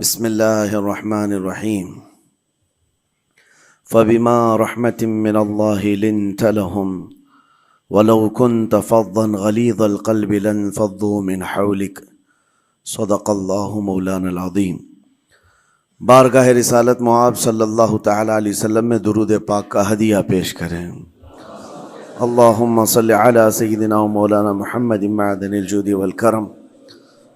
بسم اللہ الرحمن الرحیم فبما رحمة من اللہ لنت لهم ولو كنت فظا غلیظ القلب لانفضوا من حولك صدق اللہ مولانا العظیم۔ بارگاہ رسالت معاب صلی اللہ تعالی علیہ وسلم میں درود پاک کا ہدیہ پیش کریں۔ اللہم صل علی سیدنا و مولانا محمد معدن الجود والکرم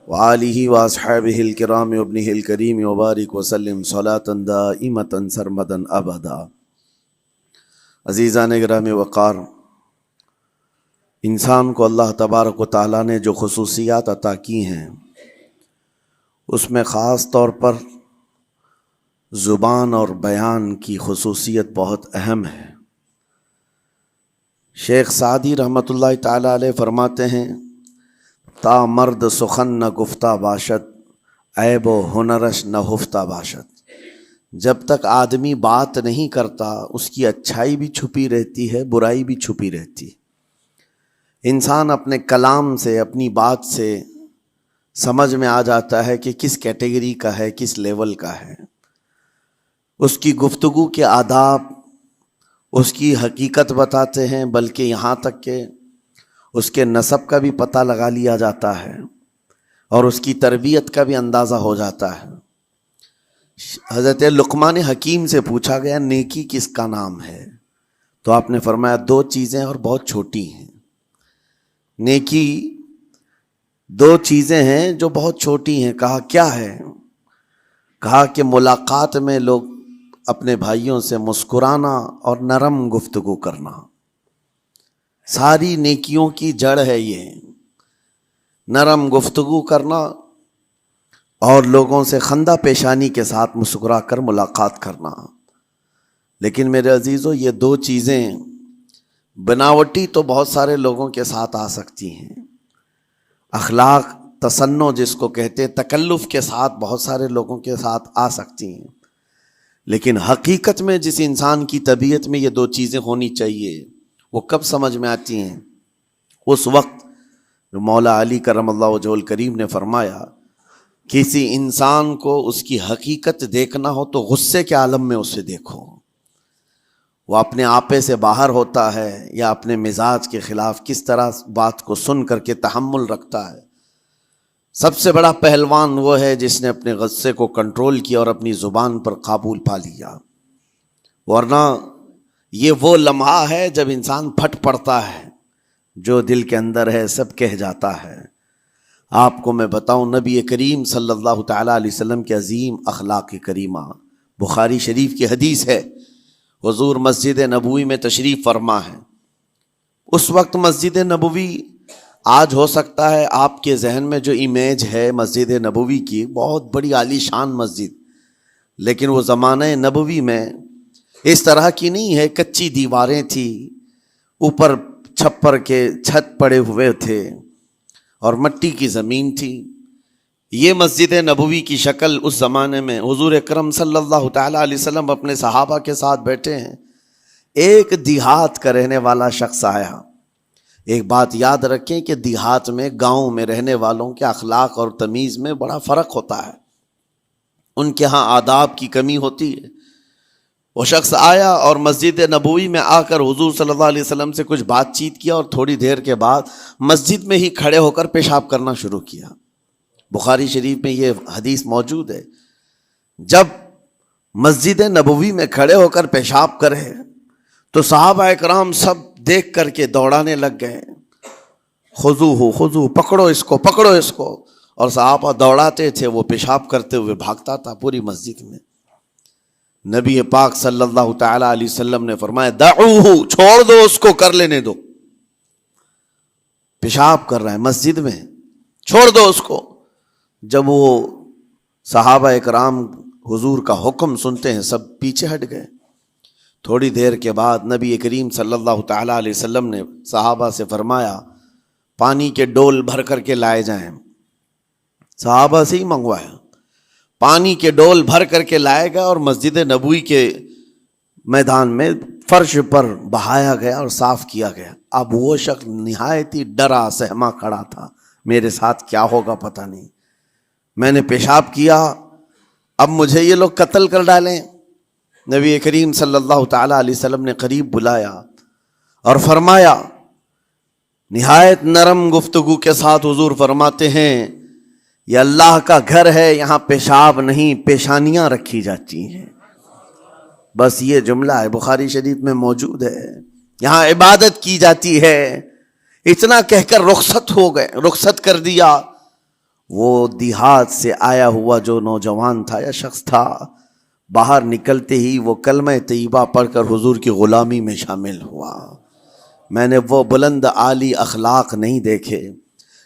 وآلہ واصحابہ الکرام وابنہ الکریم وبارک وسلم صلاۃ دائمۃ سرمدا ابدا۔ عزیزان گرامی وقار، انسان کو اللہ تبارک و تعالیٰ نے جو خصوصیات عطا کی ہیں اس میں خاص طور پر زبان اور بیان کی خصوصیت بہت اہم ہے۔ شیخ سعدی رحمۃ اللہ تعالیٰ علیہ فرماتے ہیں، تا مرد سخن نہ گفتہ باشد، عیب و ہنرش نہ ہفتہ باشد۔ جب تک آدمی بات نہیں کرتا اس کی اچھائی بھی چھپی رہتی ہے، برائی بھی چھپی رہتی ہے۔ انسان اپنے کلام سے، اپنی بات سے سمجھ میں آ جاتا ہے کہ کس کیٹیگری کا ہے، کس لیول کا ہے۔ اس کی گفتگو کے آداب اس کی حقیقت بتاتے ہیں، بلکہ یہاں تک کہ اس کے نسب کا بھی پتہ لگا لیا جاتا ہے اور اس کی تربیت کا بھی اندازہ ہو جاتا ہے۔ حضرت لقمان حکیم سے پوچھا گیا نیکی کس کا نام ہے، تو آپ نے فرمایا دو چیزیں اور بہت چھوٹی ہیں۔ نیکی دو چیزیں ہیں جو بہت چھوٹی ہیں۔ کہا کیا ہے؟ کہا کہ ملاقات میں لوگ اپنے بھائیوں سے مسکرانا اور نرم گفتگو کرنا۔ ساری نیکیوں کی جڑ ہے یہ، نرم گفتگو کرنا اور لوگوں سے خندہ پیشانی کے ساتھ مسکرا کر ملاقات کرنا۔ لیکن میرے عزیزو، یہ دو چیزیں بناوٹی تو بہت سارے لوگوں کے ساتھ آ سکتی ہیں، اخلاق تصنع جس کو کہتے ہیں، تکلف کے ساتھ بہت سارے لوگوں کے ساتھ آ سکتی ہیں، لیکن حقیقت میں جس انسان کی طبیعت میں یہ دو چیزیں ہونی چاہیے وہ کب سمجھ میں آتی ہیں؟ اس وقت جو مولا علی کرم اللہ وجہہ الکریم نے فرمایا کسی انسان کو اس کی حقیقت دیکھنا ہو تو غصے کے عالم میں اسے دیکھو۔ وہ اپنے آپے سے باہر ہوتا ہے یا اپنے مزاج کے خلاف کس طرح بات کو سن کر کے تحمل رکھتا ہے۔ سب سے بڑا پہلوان وہ ہے جس نے اپنے غصے کو کنٹرول کیا اور اپنی زبان پر قابو پا لیا، ورنہ یہ وہ لمحہ ہے جب انسان پھٹ پڑتا ہے، جو دل کے اندر ہے سب کہہ جاتا ہے۔ آپ کو میں بتاؤں، نبی کریم صلی اللہ تعالیٰ علیہ وسلم کے عظیم اخلاق کریمہ، بخاری شریف کی حدیث ہے، حضور مسجد نبوی میں تشریف فرما ہے۔ اس وقت مسجد نبوی، آج ہو سکتا ہے آپ کے ذہن میں جو امیج ہے مسجد نبوی کی، بہت بڑی عالی شان مسجد، لیکن وہ زمانہ نبوی میں اس طرح کی نہیں ہے۔ کچی دیواریں تھی، اوپر چھپر کے چھت پڑے ہوئے تھے اور مٹی کی زمین تھی۔ یہ مسجد نبوی کی شکل اس زمانے میں حضور اکرم صلی اللہ تعالیٰ علیہ وسلم اپنے صحابہ کے ساتھ بیٹھے ہیں۔ ایک دیہات کا رہنے والا شخص آیا۔ ایک بات یاد رکھیں کہ دیہات میں، گاؤں میں رہنے والوں کے اخلاق اور تمیز میں بڑا فرق ہوتا ہے، ان کے ہاں آداب کی کمی ہوتی ہے۔ وہ شخص آیا اور مسجد نبوی میں آ کر حضور صلی اللہ علیہ وسلم سے کچھ بات چیت کیا اور تھوڑی دیر کے بعد مسجد میں ہی کھڑے ہو کر پیشاب کرنا شروع کیا۔ بخاری شریف میں یہ حدیث موجود ہے۔ جب مسجد نبوی میں کھڑے ہو کر پیشاب کرے تو صحابہ اکرام سب دیکھ کر کے دوڑانے لگ گئے، خذوہ خذوہ، پکڑو اس کو، پکڑو اس کو، اور صحابہ دوڑاتے تھے، وہ پیشاب کرتے ہوئے بھاگتا تھا پوری مسجد میں۔ نبی پاک صلی اللہ تعالی علیہ وسلم نے فرمایا دعوہ، چھوڑ دو اس کو، کر لینے دو، پیشاب کر رہا ہے مسجد میں، چھوڑ دو اس کو۔ جب وہ صحابہ اکرام حضور کا حکم سنتے ہیں سب پیچھے ہٹ گئے۔ تھوڑی دیر کے بعد نبی کریم صلی اللہ تعالی علیہ وسلم نے صحابہ سے فرمایا پانی کے ڈول بھر کر کے لائے جائیں۔ صحابہ سے ہی منگوایا، پانی کے ڈول بھر کر کے لائے گئے اور مسجد نبوی کے میدان میں فرش پر بہایا گیا اور صاف کیا گیا۔ اب وہ شخص نہایت ہی ڈرا سہما کھڑا تھا، میرے ساتھ کیا ہوگا پتہ نہیں، میں نے پیشاب کیا اب مجھے یہ لوگ قتل کر ڈالیں. نبی کریم صلی اللہ تعالی علیہ وسلم نے قریب بلایا اور فرمایا, نہایت نرم گفتگو کے ساتھ حضور فرماتے ہیں, یہ اللہ کا گھر ہے, یہاں پیشاب نہیں پیشانیاں رکھی جاتی ہیں. بس یہ جملہ ہے, بخاری شریف میں موجود ہے. یہاں عبادت کی جاتی ہے. اتنا کہہ کر رخصت ہو گئے, رخصت کر دیا. وہ دیہات سے آیا ہوا جو نوجوان تھا یا شخص تھا, باہر نکلتے ہی وہ کلمہ طیبہ پڑھ کر حضور کی غلامی میں شامل ہوا. میں نے وہ بلند عالی اخلاق نہیں دیکھے.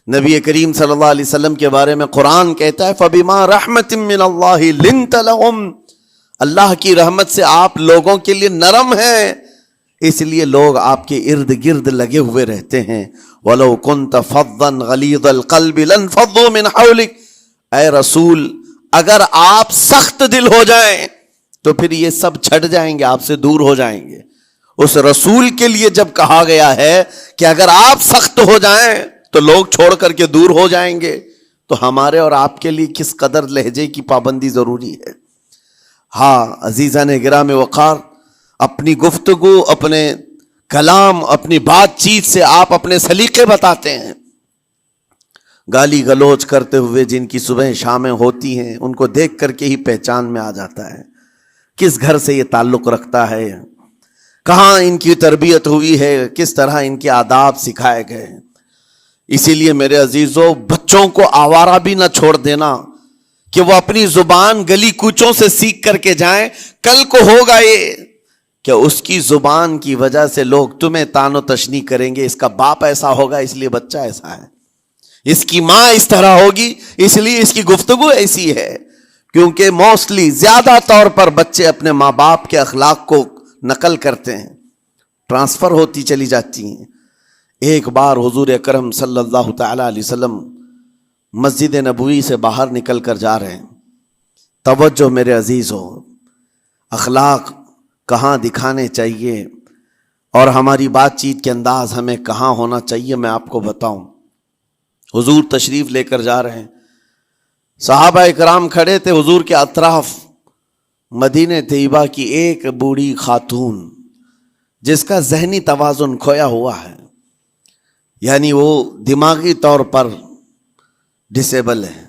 نبی کریم صلی اللہ علیہ وسلم کے بارے میں قرآن کہتا ہے, فَبِمَا رَحْمَةٍ مِّنَ اللَّهِ لِنْتَ لَهُمْ, اللہ کی رحمت سے آپ لوگوں کے لیے نرم ہیں, اس لیے لوگ آپ کے ارد گرد لگے ہوئے رہتے ہیں. وَلَوْ كُنْتَ فَظًّا غَلِيظَ الْقَلْبِ لَانفَضُّوا مِنْ حَوْلِكَ, اے رسول اگر آپ سخت دل ہو جائیں تو پھر یہ سب چھٹ جائیں گے, آپ سے دور ہو جائیں گے. اس رسول کے لیے جب کہا گیا ہے کہ اگر آپ سخت ہو جائیں تو لوگ چھوڑ کر کے دور ہو جائیں گے, تو ہمارے اور آپ کے لیے کس قدر لہجے کی پابندی ضروری ہے. ہاں عزیزان گرام وقار, اپنی گفتگو, اپنے کلام, اپنی بات چیت سے آپ اپنے سلیقے بتاتے ہیں. گالی گلوچ کرتے ہوئے جن کی صبح شامیں ہوتی ہیں, ان کو دیکھ کر کے ہی پہچان میں آ جاتا ہے کس گھر سے یہ تعلق رکھتا ہے, کہاں ان کی تربیت ہوئی ہے, کس طرح ان کے آداب سکھائے گئے. اسی لیے میرے عزیزو, بچوں کو آوارہ بھی نہ چھوڑ دینا کہ وہ اپنی زبان گلی کوچوں سے سیکھ کر کے جائیں. کل کو ہوگا یہ کہ اس کی زبان کی وجہ سے لوگ تمہیں تان و تشنیع کریں گے, اس کا باپ ایسا ہوگا اس لیے بچہ ایسا ہے, اس کی ماں اس طرح ہوگی اس لیے اس کی گفتگو ایسی ہے. کیونکہ موسٹلی زیادہ طور پر بچے اپنے ماں باپ کے اخلاق کو نقل کرتے ہیں, ٹرانسفر ہوتی چلی جاتی ہیں. ایک بار حضور اکرم صلی اللہ تعالی علیہ وسلم مسجد نبوی سے باہر نکل کر جا رہے ہیں. توجہ میرے عزیز ہو, اخلاق کہاں دکھانے چاہیے اور ہماری بات چیت کے انداز ہمیں کہاں ہونا چاہیے, میں آپ کو بتاؤں. حضور تشریف لے کر جا رہے ہیں, صحابہ اکرام کھڑے تھے حضور کے اطراف. مدینہ طیبہ کی ایک بوڑھی خاتون جس کا ذہنی توازن کھویا ہوا ہے, یعنی وہ دماغی طور پر ڈسیبل ہے,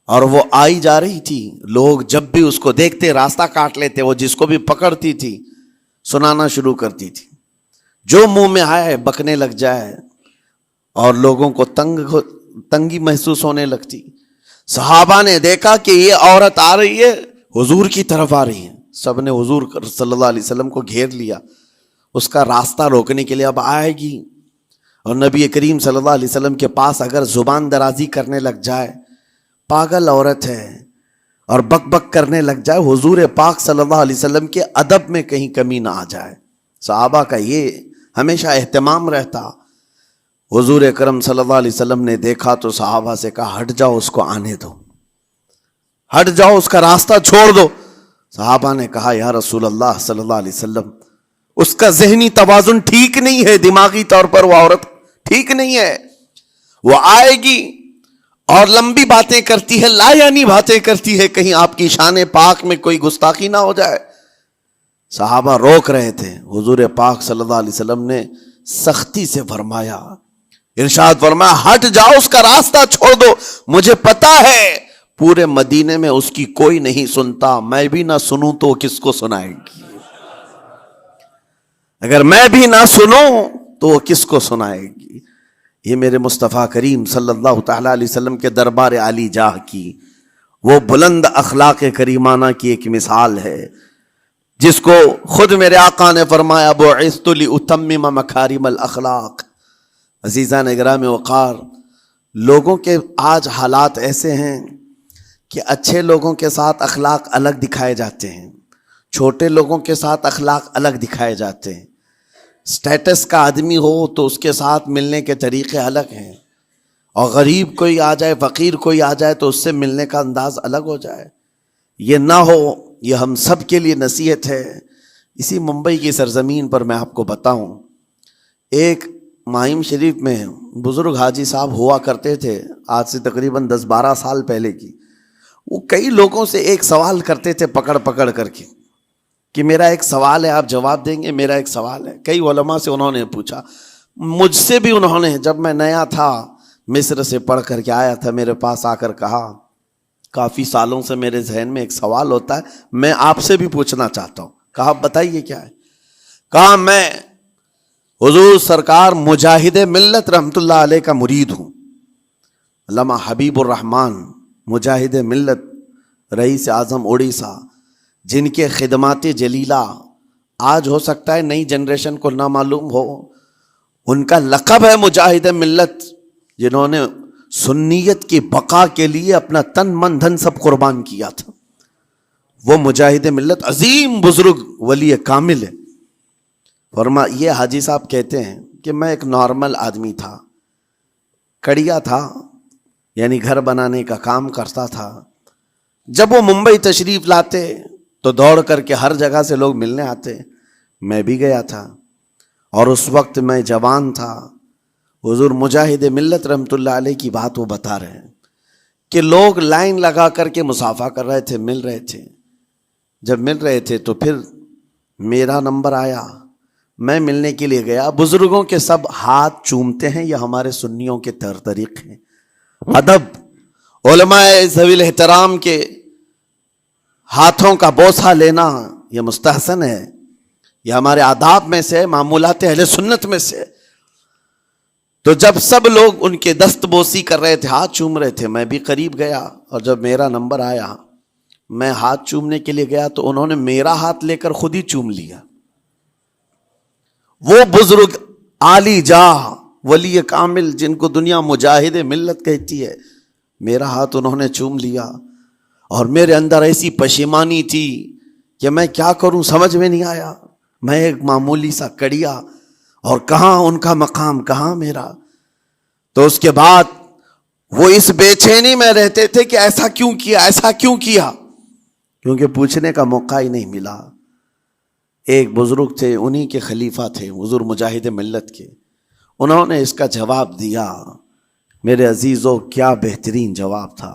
اور وہ آئی جا رہی تھی. لوگ جب بھی اس کو دیکھتے راستہ کاٹ لیتے, وہ جس کو بھی پکڑتی تھی سنانا شروع کرتی تھی, جو منہ میں آئے بکنے لگ جائے, اور لوگوں کو تنگی محسوس ہونے لگتی. صحابہ نے دیکھا کہ یہ عورت آ رہی ہے, حضور کی طرف آ رہی ہے, سب نے حضور صلی اللہ علیہ وسلم کو گھیر لیا, اس کا راستہ روکنے کے لیے. اب آئے گی اور نبی کریم صلی اللہ علیہ وسلم کے پاس اگر زبان درازی کرنے لگ جائے, پاگل عورت ہے, اور بک بک کرنے لگ جائے, حضور پاک صلی اللہ علیہ وسلم کے ادب میں کہیں کمی نہ آ جائے. صحابہ کا یہ ہمیشہ اہتمام رہتا. حضور اکرم صلی اللہ علیہ وسلم نے دیکھا تو صحابہ سے کہا, ہٹ جاؤ, اس کو آنے دو, ہٹ جاؤ, اس کا راستہ چھوڑ دو. صحابہ نے کہا, یا رسول اللہ صلی اللہ علیہ وسلم, اس کا ذہنی توازن ٹھیک نہیں ہے, دماغی طور پر وہ عورت ٹھیک نہیں ہے. وہ آئے گی اور لمبی باتیں کرتی ہے, لا یعنی باتیں کرتی ہے, کہیں آپ کی شان پاک میں کوئی گستاخی نہ ہو جائے. صحابہ روک رہے تھے. حضور پاک صلی اللہ علیہ وسلم نے سختی سے فرمایا, ارشاد فرمایا, ہٹ جاؤ, اس کا راستہ چھوڑ دو. مجھے پتا ہے پورے مدینے میں اس کی کوئی نہیں سنتا, میں بھی نہ سنوں تو کس کو سنائے گی, اگر میں بھی نہ سنوں تو وہ کس کو سنائے گی. یہ میرے مصطفیٰ کریم صلی اللہ تعالی علیہ وسلم کے دربار عالی جاہ کی وہ بلند اخلاق کریمانہ کی ایک مثال ہے, جس کو خود میرے آقا نے فرمایا, بعثت لأتمم مکارم الاخلاق. عزیزان گرام وقار, لوگوں کے آج حالات ایسے ہیں کہ اچھے لوگوں کے ساتھ اخلاق الگ دکھائے جاتے ہیں, چھوٹے لوگوں کے ساتھ اخلاق الگ دکھائے جاتے ہیں. سٹیٹس کا آدمی ہو تو اس کے ساتھ ملنے کے طریقے الگ ہیں, اور غریب کوئی آ جائے, فقیر کوئی آ جائے تو اس سے ملنے کا انداز الگ ہو جائے. یہ نہ ہو, یہ ہم سب کے لیے نصیحت ہے. اسی ممبئی کی سرزمین پر میں آپ کو بتاؤں, ایک ماہم شریف میں بزرگ حاجی صاحب ہوا کرتے تھے, آج سے تقریباً 10-12 سال پہلے کی. وہ کئی لوگوں سے ایک سوال کرتے تھے پکڑ پکڑ کر کے کہ میرا ایک سوال ہے آپ جواب دیں گے، میرا ایک سوال ہے. کئی علماء سے انہوں نے پوچھا، مجھ سے بھی انہوں نے، جب میں نیا تھا مصر سے پڑھ کر کے آیا تھا، میرے پاس آ کر کہا کافی سالوں سے میرے ذہن میں ایک سوال ہوتا ہے، میں آپ سے بھی پوچھنا چاہتا ہوں. کہا بتائیے کیا ہے؟ کہا میں حضور سرکار مجاہد ملت رحمت اللہ علیہ کا مرید ہوں. علامہ حبیب الرحمن مجاہد ملت، رئیس اعظم اڑیسہ، جن کے خدمات جلیلہ آج ہو سکتا ہے نئی جنریشن کو نہ معلوم ہو، ان کا لقب ہے مجاہد ملت، جنہوں نے سنیت کی بقا کے لیے اپنا تن من دھن سب قربان کیا تھا. وہ مجاہد ملت عظیم بزرگ ولی کامل ہے. فرما یہ حاجی صاحب کہتے ہیں کہ میں ایک نارمل آدمی تھا، کڑیا تھا، یعنی گھر بنانے کا کام کرتا تھا. جب وہ ممبئی تشریف لاتے تو دوڑ کر کے ہر جگہ سے لوگ ملنے آتے، میں بھی گیا تھا. اور اس وقت میں جوان تھا. حضور مجاہد ملت رحمت اللہ علیہ کی بات وہ بتا رہے ہیں کہ لوگ لائن لگا کر کے مصافحہ کر رہے تھے، مل رہے تھے. جب مل رہے تھے تو پھر میرا نمبر آیا، میں ملنے کے لیے گیا. بزرگوں کے سب ہاتھ چومتے ہیں، یہ ہمارے سنیوں کے طور طریقے ہیں. ادب، علماء ذوی الاحترام کے ہاتھوں کا بوسہ لینا یہ مستحسن ہے، یہ ہمارے آداب میں سے، معمولات اہل سنت میں سے. تو جب سب لوگ ان کے دست بوسی کر رہے تھے، ہاتھ چوم رہے تھے، میں بھی قریب گیا. اور جب میرا نمبر آیا، میں ہاتھ چومنے کے لیے گیا تو انہوں نے میرا ہاتھ لے کر خود ہی چوم لیا. وہ بزرگ عالی جاہ ولی کامل جن کو دنیا مجاہد ملت کہتی ہے، میرا ہاتھ انہوں نے چوم لیا. اور میرے اندر ایسی پشیمانی تھی کہ میں کیا کروں سمجھ میں نہیں آیا. میں ایک معمولی سا کڑیا، اور کہاں ان کا مقام کہاں میرا. تو اس کے بعد وہ اس بے چینی میں رہتے تھے کہ ایسا کیوں کیا، ایسا کیوں کیا، کیونکہ پوچھنے کا موقع ہی نہیں ملا. ایک بزرگ تھے، انہی کے خلیفہ تھے حضور مجاہد ملت کے، انہوں نے اس کا جواب دیا. میرے عزیزوں کیا بہترین جواب تھا.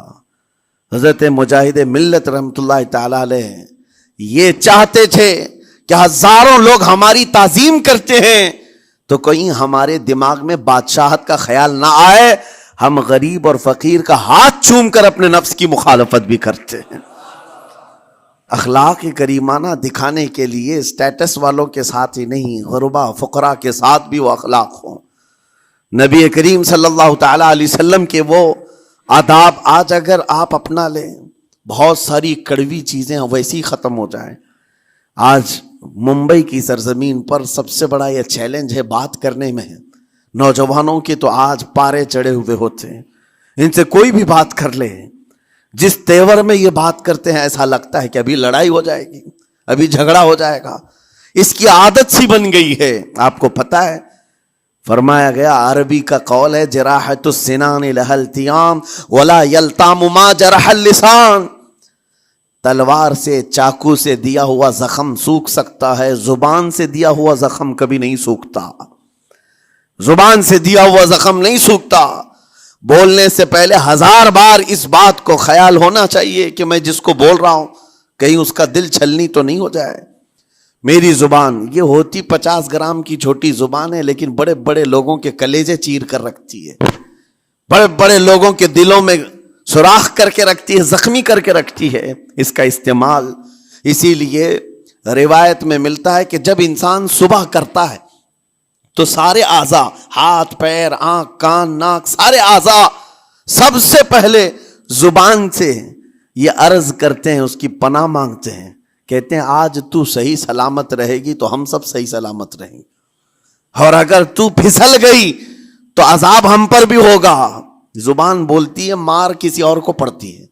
حضرت مجاہد ملت رحمت اللہ تعالی علیہ یہ چاہتے تھے کہ ہزاروں لوگ ہماری تعظیم کرتے ہیں تو کہیں ہمارے دماغ میں بادشاہت کا خیال نہ آئے، ہم غریب اور فقیر کا ہاتھ چوم کر اپنے نفس کی مخالفت بھی کرتے ہیں. اخلاق کریمانہ دکھانے کے لیے اسٹیٹس والوں کے ساتھ ہی نہیں، غربا فقراء کے ساتھ بھی وہ اخلاق ہوں. نبی کریم صلی اللہ تعالی علیہ وسلم کے وہ آداب آج اگر آپ اپنا لیں، بہت ساری کڑوی چیزیں ویسی ختم ہو جائیں. آج ممبئی کی سرزمین پر سب سے بڑا یہ چیلنج ہے بات کرنے میں. نوجوانوں کے تو آج پارے چڑھے ہوئے ہوتے ہیں، ان سے کوئی بھی بات کر لے، جس تیور میں یہ بات کرتے ہیں ایسا لگتا ہے کہ ابھی لڑائی ہو جائے گی، ابھی جھگڑا ہو جائے گا. اس کی عادت سی بن گئی ہے. آپ کو پتا ہے فرمایا گیا، عربی کا قول ہے جراحت السنان لها التیام ولا یلتام ما جرح اللسان. تلوار سے، چاقو سے دیا ہوا زخم سوکھ سکتا ہے، زبان سے دیا ہوا زخم کبھی نہیں سوکھتا. زبان سے دیا ہوا زخم نہیں سوکھتا. بولنے سے پہلے 1000 بار اس بات کو خیال ہونا چاہیے کہ میں جس کو بول رہا ہوں کہیں اس کا دل چھلنی تو نہیں ہو جائے. میری زبان یہ ہوتی 50 گرام کی چھوٹی زبان ہے، لیکن بڑے بڑے لوگوں کے کلیجے چیر کر رکھتی ہے، بڑے بڑے لوگوں کے دلوں میں سوراخ کر کے رکھتی ہے، زخمی کر کے رکھتی ہے اس کا استعمال. اسی لیے روایت میں ملتا ہے کہ جب انسان صبح کرتا ہے تو سارے اعضاء، ہاتھ پیر آنکھ کان ناک، سارے اعضاء سب سے پہلے زبان سے یہ عرض کرتے ہیں، اس کی پناہ مانگتے ہیں، کہتے ہیں آج تو صحیح سلامت رہے گی تو ہم سب صحیح سلامت رہیں گے، اور اگر تو پھسل گئی تو عذاب ہم پر بھی ہوگا. زبان بولتی ہے، مار کسی اور کو پڑتی ہے،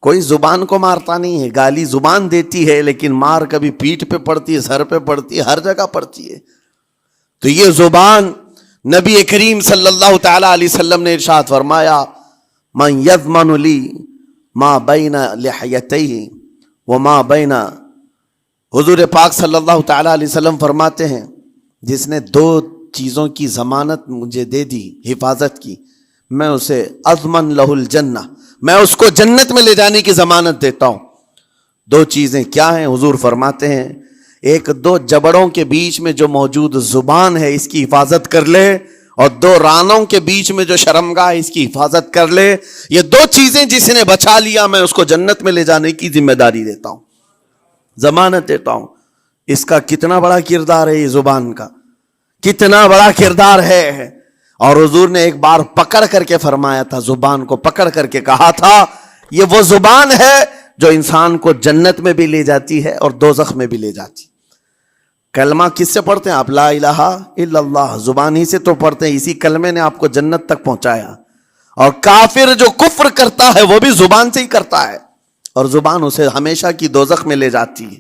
کوئی زبان کو مارتا نہیں ہے. گالی زبان دیتی ہے لیکن مار کبھی پیٹھ پہ پڑتی ہے، سر پہ پڑتی ہے، ہر جگہ پڑتی ہے. تو یہ زبان نبی کریم صلی اللہ تعالی علیہ وسلم نے ارشاد فرمایا، من یضمن لی ما بین لحیتیہ وما بین، حضور پاک صلی اللہ تعالی علیہ وسلم فرماتے ہیں جس نے 2 چیزوں کی ضمانت مجھے دے دی، حفاظت کی، میں اسے اضمن لہ الجنہ، میں اس کو جنت میں لے جانے کی ضمانت دیتا ہوں۔ دو چیزیں کیا ہیں؟ حضور فرماتے ہیں ایک دو جبڑوں کے بیچ میں جو موجود زبان ہے اس کی حفاظت کر لے، اور دو رانوں کے بیچ میں جو شرمگاہ اس کی حفاظت کر لے، یہ دو چیزیں جس نے بچا لیا میں اس کو جنت میں لے جانے کی ذمہ داری دیتا ہوں، ضمانت دیتا ہوں۔ اس کا کتنا بڑا کردار ہے، یہ زبان کا کتنا بڑا کردار ہے۔ اور حضور نے ایک بار پکڑ کر کے فرمایا تھا، زبان کو پکڑ کر کے کہا تھا یہ وہ زبان ہے جو انسان کو جنت میں بھی لے جاتی ہے اور دوزخ میں بھی لے جاتی۔ کلمہ کس سے پڑھتے ہیں آپ؟ لا الہ الا اللہ، زبان ہی سے تو پڑھتے ہیں، اسی کلمے نے آپ کو جنت تک پہنچایا۔ اور کافر جو کفر کرتا ہے وہ بھی زبان سے ہی کرتا ہے، اور زبان اسے ہمیشہ کی دوزخ میں لے جاتی ہے۔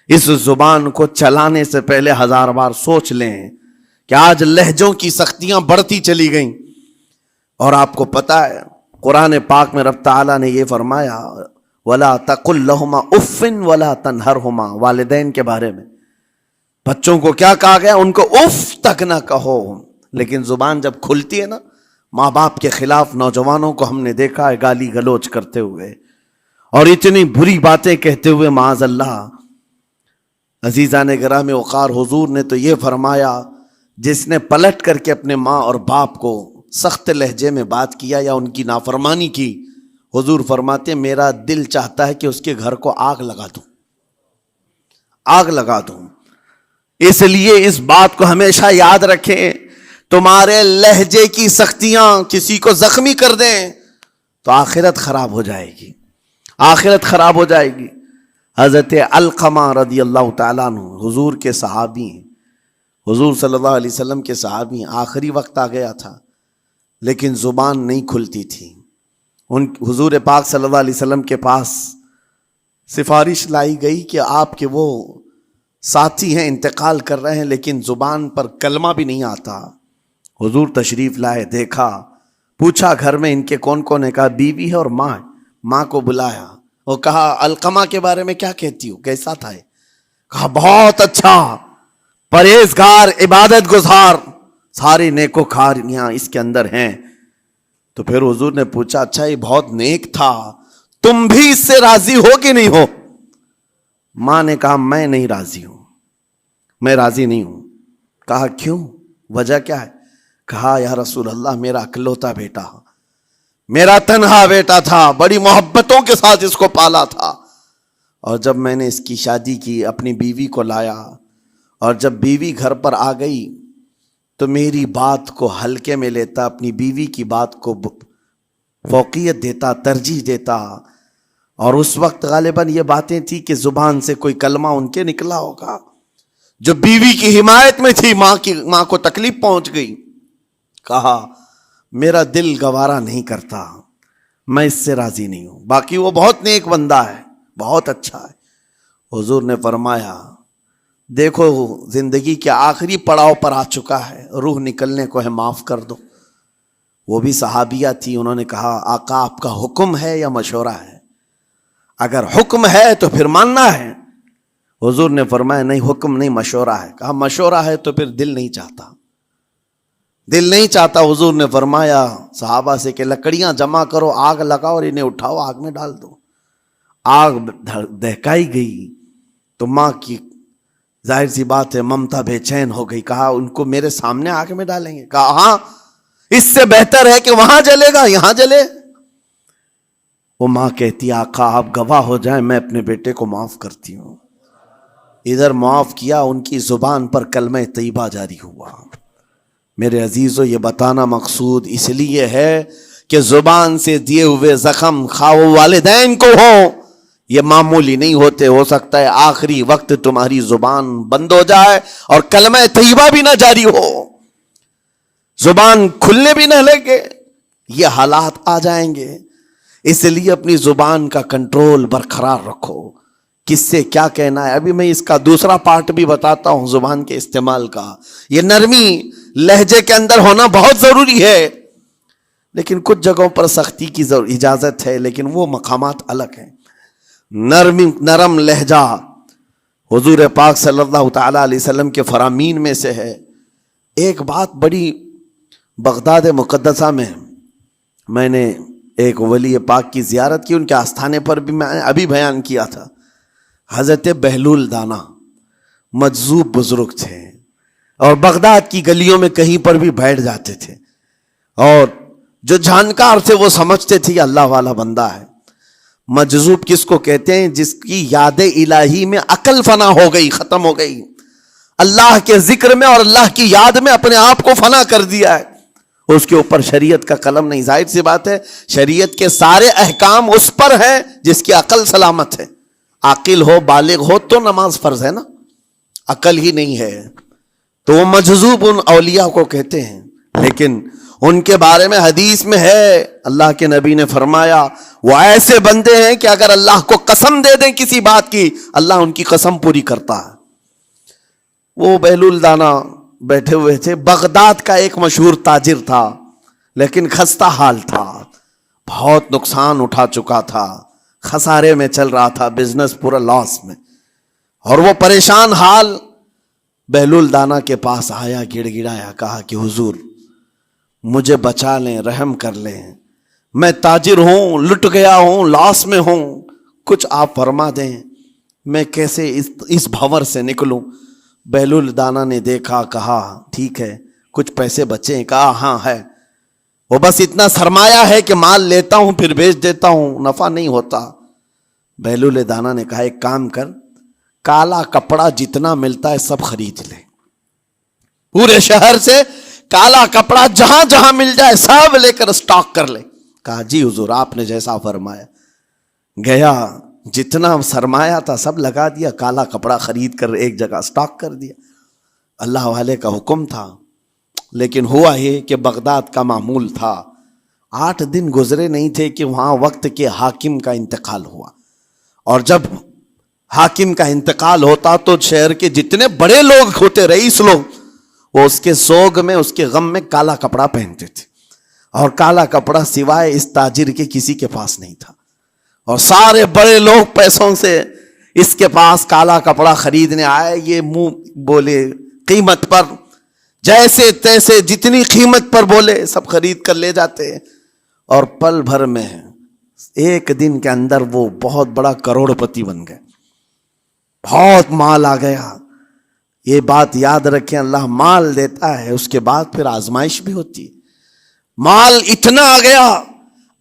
اس زبان کو چلانے سے پہلے 1000 بار سوچ لیں کہ آج لہجوں کی سختیاں بڑھتی چلی گئیں، اور آپ کو پتہ ہے قرآن پاک میں رب تعالیٰ نے یہ فرمایا وَلَا تَقُلْ لَهُمَا اُفٍّ وَلَا تَنْهَرْهُمَا، والدین کے بارے میں بچوں کو کیا کہا گیا؟ ان کو اف تک نہ کہو۔ لیکن زبان جب کھلتی ہے نا، ماں باپ کے خلاف نوجوانوں کو ہم نے دیکھا ہے گالی گلوچ کرتے ہوئے اور اتنی بری باتیں کہتے ہوئے، معاذ اللہ۔ عزیزان گرام وقار، حضور نے تو یہ فرمایا جس نے پلٹ کر کے اپنے ماں اور باپ کو سخت لہجے میں بات کیا یا ان کی نافرمانی کی، حضور فرماتے میرا دل چاہتا ہے کہ اس کے گھر کو آگ لگا دوں، آگ لگا دوں۔ اس لیے اس بات کو ہمیشہ یاد رکھیں، تمہارے لہجے کی سختیاں کسی کو زخمی کر دیں تو آخرت خراب ہو جائے گی، آخرت خراب ہو جائے گی۔ حضرت علقمہ رضی اللہ تعالیٰ عنہ حضور کے صحابی ہیں، حضور صلی اللہ علیہ وسلم کے صحابی ہیں۔ آخری وقت آ گیا تھا لیکن زبان نہیں کھلتی تھی۔ حضور پاک صلی اللہ علیہ وسلم کے پاس سفارش لائی گئی کہ آپ کے وہ ساتھی ہیں انتقال کر رہے ہیں لیکن زبان پر کلمہ بھی نہیں آتا۔ حضور تشریف لائے، دیکھا، پوچھا گھر میں ان کے کون کون ہے؟ کہا بیوی ہے اور ماں ہے۔ ماں کو بلایا، وہ کہا علقمہ کے بارے میں کیا کہتی ہو، کیسا تھا؟ کہا بہت اچھا، پرہیزگار، عبادت گزار، ساری نیکوکاریاں اس کے اندر ہیں۔ تو پھر حضور نے پوچھا اچھا یہ بہت نیک تھا، تم بھی اس سے راضی ہو کہ نہیں ہو؟ ماں نے کہا میں نہیں راضی ہوں، میں راضی نہیں ہوں۔ کہا کیوں، وجہ کیا ہے؟ کہا یا رسول اللہ میرا اکلوتا بیٹا، میرا تنہا بیٹا تھا، بڑی محبتوں کے ساتھ اس کو پالا تھا، اور جب میں نے اس کی شادی کی اپنی بیوی کو لایا، اور جب بیوی گھر پر آ گئی تو میری بات کو ہلکے میں لیتا، اپنی بیوی کی بات کو فوقیت دیتا، ترجیح دیتا۔ اور اس وقت غالباً یہ باتیں تھی کہ زبان سے کوئی کلمہ ان کے نکلا ہوگا جو بیوی کی حمایت میں تھی، ماں کو تکلیف پہنچ گئی۔ کہا میرا دل گوارا نہیں کرتا، میں اس سے راضی نہیں ہوں، باقی وہ بہت نیک بندہ ہے، بہت اچھا ہے۔ حضور نے فرمایا دیکھو زندگی کے آخری پڑاؤ پر آ چکا ہے، روح نکلنے کو ہے، معاف کر دو۔ وہ بھی صحابیہ تھی، انہوں نے کہا آقا آپ کا حکم ہے یا مشورہ ہے؟ اگر حکم ہے تو پھر ماننا ہے۔ حضور نے فرمایا نہیں، حکم نہیں، مشورہ ہے۔ کہا مشورہ ہے تو پھر دل نہیں چاہتا، دل نہیں چاہتا۔ حضور نے فرمایا صحابہ سے کہ لکڑیاں جمع کرو، آگ لگاؤ اور انہیں اٹھاؤ، آگ میں ڈال دو۔ آگ دہکائی گئی تو ماں کی ظاہر سی بات ہے ممتا بے چین ہو گئی۔ کہا ان کو میرے سامنے آگ میں ڈالیں گے؟ کہا ہاں، اس سے بہتر ہے کہ وہاں جلے گا، یہاں جلے۔ وہ ماں کہتی آقا آپ گواہ ہو جائیں، میں اپنے بیٹے کو معاف کرتی ہوں۔ ادھر معاف کیا، ان کی زبان پر کلمہ طیبہ جاری ہوا۔ میرے عزیزو یہ بتانا مقصود اس لیے ہے کہ زبان سے دیے ہوئے زخم خواہ والدین کو ہو، یہ معمولی نہیں ہوتے۔ ہو سکتا ہے آخری وقت تمہاری زبان بند ہو جائے اور کلمہ طیبہ بھی نہ جاری ہو، زبان کھلنے بھی نہ لگے، یہ حالات آ جائیں گے۔ اس لیے اپنی زبان کا کنٹرول برقرار رکھو، کس سے کیا کہنا ہے۔ ابھی میں اس کا دوسرا پارٹ بھی بتاتا ہوں زبان کے استعمال کا۔ یہ نرمی لہجے کے اندر ہونا بہت ضروری ہے، لیکن کچھ جگہوں پر سختی کی اجازت ہے، لیکن وہ مقامات الگ ہیں۔ نرم لہجہ حضور پاک صلی اللہ تعالیٰ علیہ وسلم کے فرامین میں سے ہے۔ ایک بات بڑی بغداد مقدسہ میں میں نے ایک ولی پاک کی زیارت کی، ان کے آستانے پر بھی میں نے ابھی بیان کیا تھا. حضرت بہلول دانا مجذوب بزرگ تھے اور بغداد کی گلیوں میں کہیں پر بھی بیٹھ جاتے تھے، اور جو جانکار تھے وہ سمجھتے تھے کہ اللہ والا بندہ ہے. مجذوب کس کو کہتے ہیں؟ جس کی یاد الہی میں عقل فنا ہو گئی، ختم ہو گئی، اللہ کے ذکر میں اور اللہ کی یاد میں اپنے آپ کو فنا کر دیا ہے. اس کے اوپر شریعت کا قلم نہیں. ظاہر سی بات ہے شریعت کے سارے احکام اس پر ہیں جس کی عقل سلامت ہے. عاقل ہو، بالغ ہو تو نماز فرض ہے نا، عقل ہی نہیں ہے تو وہ مجذوب ان اولیاء کو کہتے ہیں. لیکن ان کے بارے میں حدیث میں ہے، اللہ کے نبی نے فرمایا وہ ایسے بندے ہیں کہ اگر اللہ کو قسم دے دیں کسی بات کی، اللہ ان کی قسم پوری کرتا ہے. وہ بہلول دانا بیٹھے ہوئے تھے. بغداد کا ایک مشہور تاجر تھا، لیکن خستہ حال تھا، بہت نقصان اٹھا چکا تھا، خسارے میں چل رہا تھا، بزنس پورا لاس میں. اور وہ پریشان حال بہلول دانا کے پاس آیا، گڑ گڑایا، کہا کہ حضور مجھے بچا لیں، رحم کر لیں، میں تاجر ہوں، لٹ گیا ہوں، لاس میں ہوں، کچھ آپ فرما دیں، میں کیسے اس بھنور سے نکلوں. بہلول دانا نے دیکھا، کہا ٹھیک ہے کچھ پیسے بچے؟ کہا ہاں ہے، وہ بس اتنا سرمایہ ہے کہ مال لیتا ہوں پھر بیچ دیتا ہوں، نفع نہیں ہوتا. بہلول دانا نے کہا ایک کام کر، کالا کپڑا جتنا ملتا ہے سب خرید لے، پورے شہر سے کالا کپڑا جہاں جہاں مل جائے سب لے کر اسٹاک کر لے. کہا جی حضور آپ نے جیسا فرمایا. گیا، جتنا سرمایہ تھا سب لگا دیا، کالا کپڑا خرید کر ایک جگہ اسٹاک کر دیا. اللہ والے کا حکم تھا. لیکن ہوا یہ کہ بغداد کا معمول تھا، 8 دن گزرے نہیں تھے کہ وہاں وقت کے حاکم کا انتقال ہوا. اور جب حاکم کا انتقال ہوتا تو شہر کے جتنے بڑے لوگ ہوتے، رئیس لوگ، وہ اس کے سوگ میں، اس کے غم میں کالا کپڑا پہنتے تھے. اور کالا کپڑا سوائے اس تاجر کے کسی کے پاس نہیں تھا. اور سارے بڑے لوگ پیسوں سے اس کے پاس کالا کپڑا خریدنے آئے. یہ منہ بولے قیمت پر، جیسے تیسے جتنی قیمت پر بولے سب خرید کر لے جاتے. اور پل بھر میں، ایک دن کے اندر وہ بہت بڑا کروڑ پتی بن گئے، بہت مال آ گیا. یہ بات یاد رکھیں، اللہ مال دیتا ہے، اس کے بعد پھر آزمائش بھی ہوتی ہے. مال اتنا آ گیا،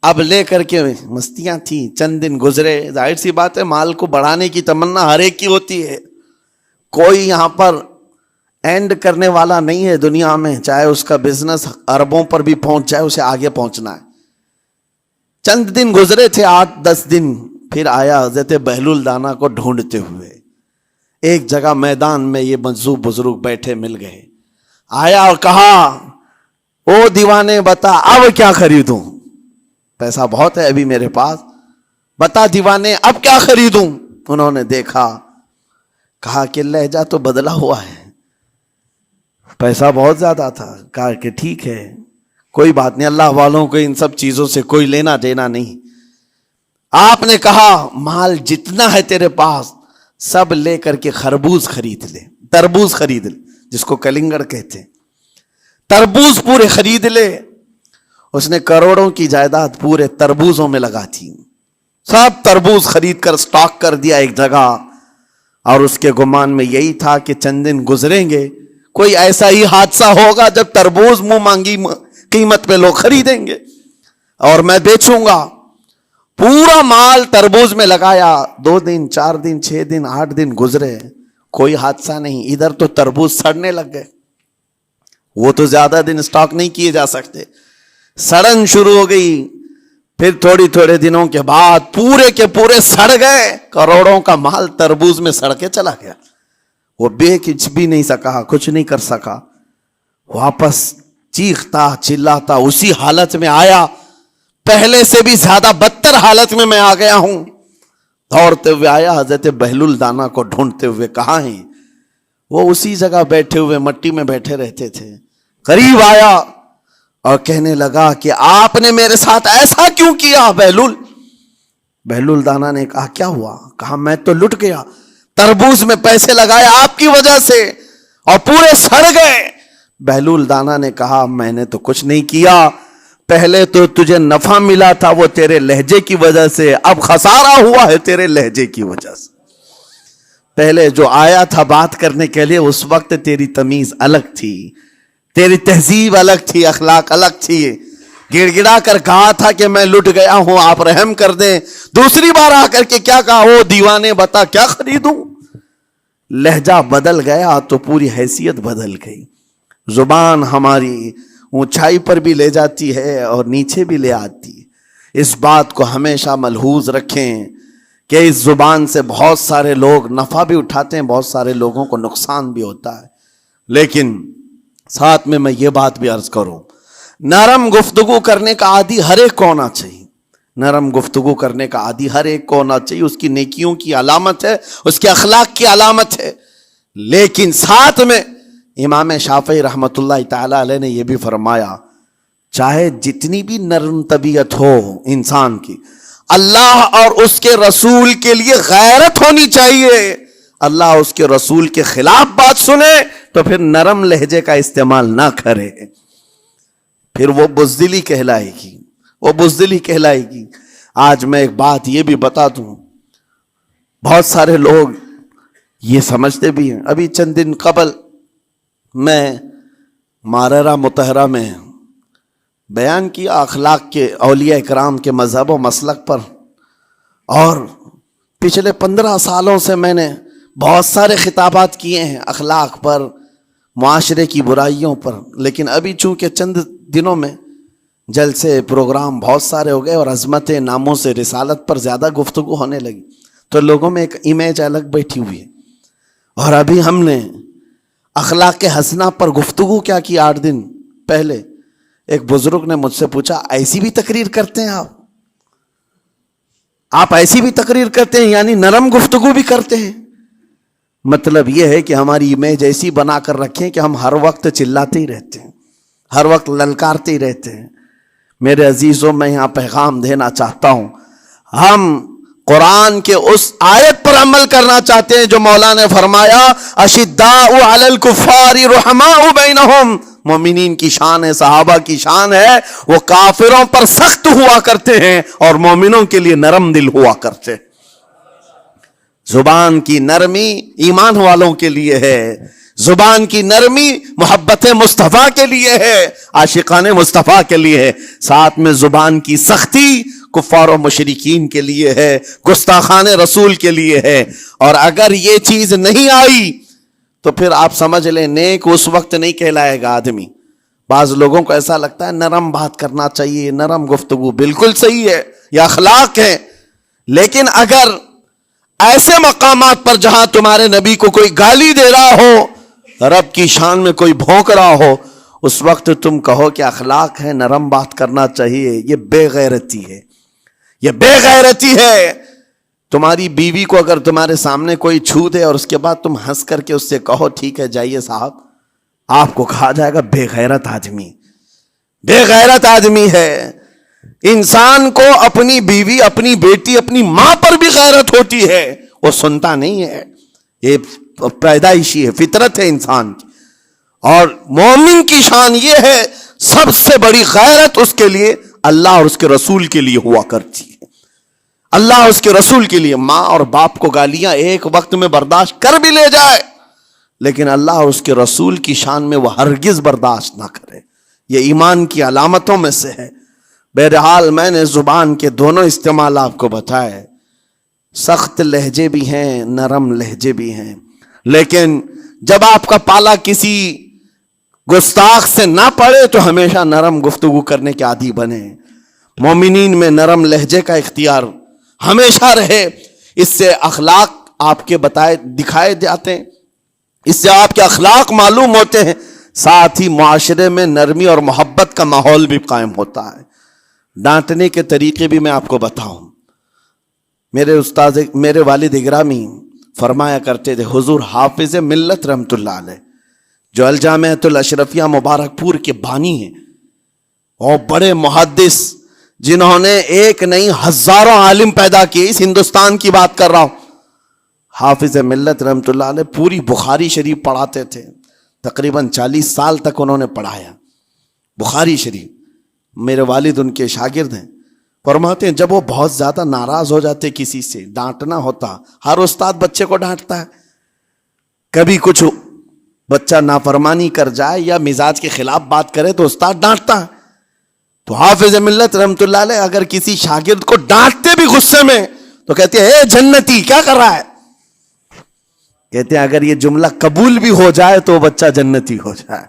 اب لے کر کے مستیاں تھیں. چند دن گزرے، ظاہر سی بات ہے مال کو بڑھانے کی تمنا ہر ایک کی ہوتی ہے. کوئی یہاں پر اینڈ کرنے والا نہیں ہے دنیا میں، چاہے اس کا بزنس اربوں پر بھی پہنچ جائے، اسے آگے پہنچنا ہے. چند دن گزرے تھے، 8-10 دن، پھر آیا حضرت بہلول دانا کو ڈھونڈتے ہوئے. ایک جگہ میدان میں یہ مجذوب بزرگ بیٹھے مل گئے. آیا اور کہا او دیوانے بتا اب کیا خریدوں؟ پیسہ بہت ہے ابھی میرے پاس، بتا دیوانے اب کیا خریدوں؟ انہوں نے دیکھا، کہا کہ لہجہ تو بدلا ہوا ہے، پیسہ بہت زیادہ تھا. کہا کہ ٹھیک ہے کوئی بات نہیں، اللہ والوں کو ان سب چیزوں سے کوئی لینا دینا نہیں. آپ نے کہا مال جتنا ہے تیرے پاس سب لے کر کے خربوز خرید لے، تربوز خرید لے، جس کو کلنگڑ کہتے ہیں، تربوز پورے خرید لے. اس نے کروڑوں کی جائیداد پورے تربوزوں میں لگا تھی، سب تربوز خرید کر سٹاک کر دیا ایک جگہ. اور اس کے گمان میں یہی تھا کہ چند دن گزریں گے، کوئی ایسا ہی حادثہ ہوگا جب تربوز منہ مانگی قیمت پہ لوگ خریدیں گے اور میں بیچوں گا. پورا مال تربوز میں لگایا. 2 دن 4 دن 6 دن 8 دن گزرے، کوئی حادثہ نہیں. ادھر تو تربوز سڑنے لگ گئے، وہ تو زیادہ دن سٹاک نہیں کیے جا سکتے، سڑن شروع ہو گئی. پھر تھوڑے دنوں کے بعد پورے کے پورے سڑ گئے. کروڑوں کا مال تربوز میں سڑ کے چلا گیا. وہ کچھ بھی نہیں سکا، کچھ نہیں کر سکا. واپس چیختا چلاتا اسی حالت میں آیا، پہلے سے بھی زیادہ بدتر حالت میں آ گیا ہوں. دوڑتے ہوئے آیا، حضرت بہلول دانا کو ڈھونڈتے ہوئے. کہاں ہیں؟ وہ اسی جگہ بیٹھے ہوئے مٹی میں بیٹھے رہتے تھے. قریب آیا اور کہنے لگا کہ آپ نے میرے ساتھ ایسا کیوں کیا بہلول؟ بہلول دانا نے کہا کیا ہوا؟ کہا میں تو لٹ گیا، تربوز میں پیسے لگائے آپ کی وجہ سے اور پورے سڑ گئے. بہلول دانا نے کہا میں نے تو کچھ نہیں کیا، پہلے تو تجھے نفع ملا تھا وہ تیرے لہجے کی وجہ سے، اب خسارہ ہوا ہے تیرے لہجے کی وجہ سے۔ پہلے جو آیا تھا بات کرنے کے لیے اس وقت تیری تمیز الگ تھی، تیری تہذیب الگ تھی، اخلاق الگ تھی، گڑ گڑا کر کہا تھا کہ میں لٹ گیا ہوں آپ رحم کر دیں، دوسری بار آ کر کے کیا کہا، او دیوانے بتا کیا خریدوں۔ لہجہ بدل گیا تو پوری حیثیت بدل گئی۔ زبان ہماری اونچائی پر بھی لے جاتی ہے اور نیچے بھی لے آتی ہے۔ اس بات کو ہمیشہ ملحوظ رکھیں کہ اس زبان سے بہت سارے لوگ نفع بھی اٹھاتے ہیں، بہت سارے لوگوں کو نقصان بھی ہوتا ہے۔ لیکن ساتھ میں یہ بات بھی عرض کروں، نرم گفتگو کرنے کا عادی ہر ایک کو ہونا چاہیے، نرم گفتگو کرنے کا عادی ہر ایک کو ہونا چاہیے، اس کی نیکیوں کی علامت ہے، اس کے اخلاق کی علامت ہے۔ لیکن ساتھ میں امام شافعی رحمۃ اللہ تعالی علیہ نے یہ بھی فرمایا، چاہے جتنی بھی نرم طبیعت ہو انسان کی، اللہ اور اس کے رسول کے لیے غیرت ہونی چاہیے۔ اللہ اس کے رسول کے خلاف بات سنے تو پھر نرم لہجے کا استعمال نہ کرے، پھر وہ بزدلی کہلائے گی، وہ بزدلی کہلائے گی۔ آج میں ایک بات یہ بھی بتا دوں، بہت سارے لوگ یہ سمجھتے بھی ہیں، ابھی چند دن قبل میں ماررہ مطہرہ میں بیان کیا اخلاق کے، اولیاء اکرام کے مذہب و مسلک پر، اور پچھلے 15 سالوں سے میں نے بہت سارے خطابات کیے ہیں اخلاق پر، معاشرے کی برائیوں پر، لیکن ابھی چونکہ چند دنوں میں جلسے پروگرام بہت سارے ہو گئے اور عظمت ناموں سے رسالت پر زیادہ گفتگو ہونے لگی، تو لوگوں میں ایک امیج الگ بیٹھی ہوئی ہے۔ اور ابھی ہم نے اخلاق حسنہ پر گفتگو کیا کی 8 دن پہلے، ایک بزرگ نے مجھ سے پوچھا ایسی بھی تقریر کرتے ہیں آپ ایسی بھی تقریر کرتے ہیں، یعنی نرم گفتگو بھی کرتے ہیں؟ مطلب یہ ہے کہ ہماری امیج ایسی بنا کر رکھیں کہ ہم ہر وقت چلاتے ہی رہتے ہیں، ہر وقت للکارتے ہی رہتے ہیں۔ میرے عزیزوں، میں یہاں پیغام دینا چاہتا ہوں، ہم قرآن کے اس آیت پر عمل کرنا چاہتے ہیں جو مولا نے فرمایا اشداء علی الکفار رحماء بینہم، مومنین کی شان ہے، صحابہ کی شان ہے، وہ کافروں پر سخت ہوا کرتے ہیں اور مومنوں کے لیے نرم دل ہوا کرتے ہیں۔ زبان کی نرمی ایمان والوں کے لیے ہے، زبان کی نرمی محبت مصطفیٰ کے لیے ہے، عاشقان مصطفیٰ کے لیے ہے، ساتھ میں زبان کی سختی کفار و مشرکین کے لیے ہے، گستاخان رسول کے لیے ہے۔ اور اگر یہ چیز نہیں آئی تو پھر آپ سمجھ لیں نیک اس وقت نہیں کہلائے گا آدمی۔ بعض لوگوں کو ایسا لگتا ہے نرم بات کرنا چاہیے، نرم گفتگو، بالکل صحیح ہے، یہ اخلاق ہے، لیکن اگر ایسے مقامات پر جہاں تمہارے نبی کو کوئی گالی دے رہا ہو، رب کی شان میں کوئی بھونک رہا ہو، اس وقت تم کہو کہ اخلاق ہے، نرم بات کرنا چاہیے، یہ بے غیرتی ہے، یہ بے غیرتی ہے۔ تمہاری بیوی کو اگر تمہارے سامنے کوئی چھو دے اور اس کے بعد تم ہنس کر کے اس سے کہو ٹھیک ہے جائیے صاحب، آپ کو کہا جائے گا بے غیرت آدمی، بے غیرت آدمی ہے۔ انسان کو اپنی بیوی، اپنی بیٹی، اپنی ماں پر بھی غیرت ہوتی ہے، وہ سنتا نہیں ہے، یہ پیدائشی ہے، فطرت ہے انسان کی۔ اور مومن کی شان یہ ہے، سب سے بڑی غیرت اس کے لیے اللہ اور اس کے رسول کے لیے ہوا کرتی ہے، اللہ اور اس کے رسول کے لیے۔ ماں اور باپ کو گالیاں ایک وقت میں برداشت کر بھی لے جائے، لیکن اللہ اور اس کے رسول کی شان میں وہ ہرگز برداشت نہ کرے، یہ ایمان کی علامتوں میں سے ہے۔ بہرحال میں نے زبان کے دونوں استعمال آپ کو بتائے، سخت لہجے بھی ہیں، نرم لہجے بھی ہیں، لیکن جب آپ کا پالا کسی گستاخ سے نہ پڑے تو ہمیشہ نرم گفتگو کرنے کے عادی بنے۔ مومنین میں نرم لہجے کا اختیار ہمیشہ رہے، اس سے اخلاق آپ کے بتائے دکھائے جاتے ہیں، اس سے آپ کے اخلاق معلوم ہوتے ہیں، ساتھ ہی معاشرے میں نرمی اور محبت کا ماحول بھی قائم ہوتا ہے۔ ڈانٹنے کے طریقے بھی میں آپ کو بتاؤں، میرے والد اگرامی فرمایا کرتے تھے، حضور حافظ ملت رحمت اللہ علیہ جو الجامعۃ الاشرفیہ مبارک پور کے بانی ہیں اور بڑے محدث جنہوں نے ایک نہیں ہزاروں عالم پیدا کیے، اس ہندوستان کی بات کر رہا ہوں، حافظ ملت رحمت اللہ علیہ پوری بخاری شریف پڑھاتے تھے، تقریباً 40 سال تک انہوں نے پڑھایا بخاری شریف، میرے والد ان کے شاگرد ہیں، فرماتے ہیں جب وہ بہت زیادہ ناراض ہو جاتے کسی سے، ڈانٹنا ہوتا، ہر استاد بچے کو ڈانٹتا ہے، کبھی کچھ بچہ نافرمانی کر جائے یا مزاج کے خلاف بات کرے تو استاد ڈانٹتا ہے. تو حافظ ملت رحمت اللہ علیہ اگر کسی شاگرد کو ڈانٹتے بھی غصے میں تو کہتے ہیں اے جنتی کیا کر رہا ہے. کہتے ہیں اگر یہ جملہ قبول بھی ہو جائے تو بچہ جنتی ہو جائے.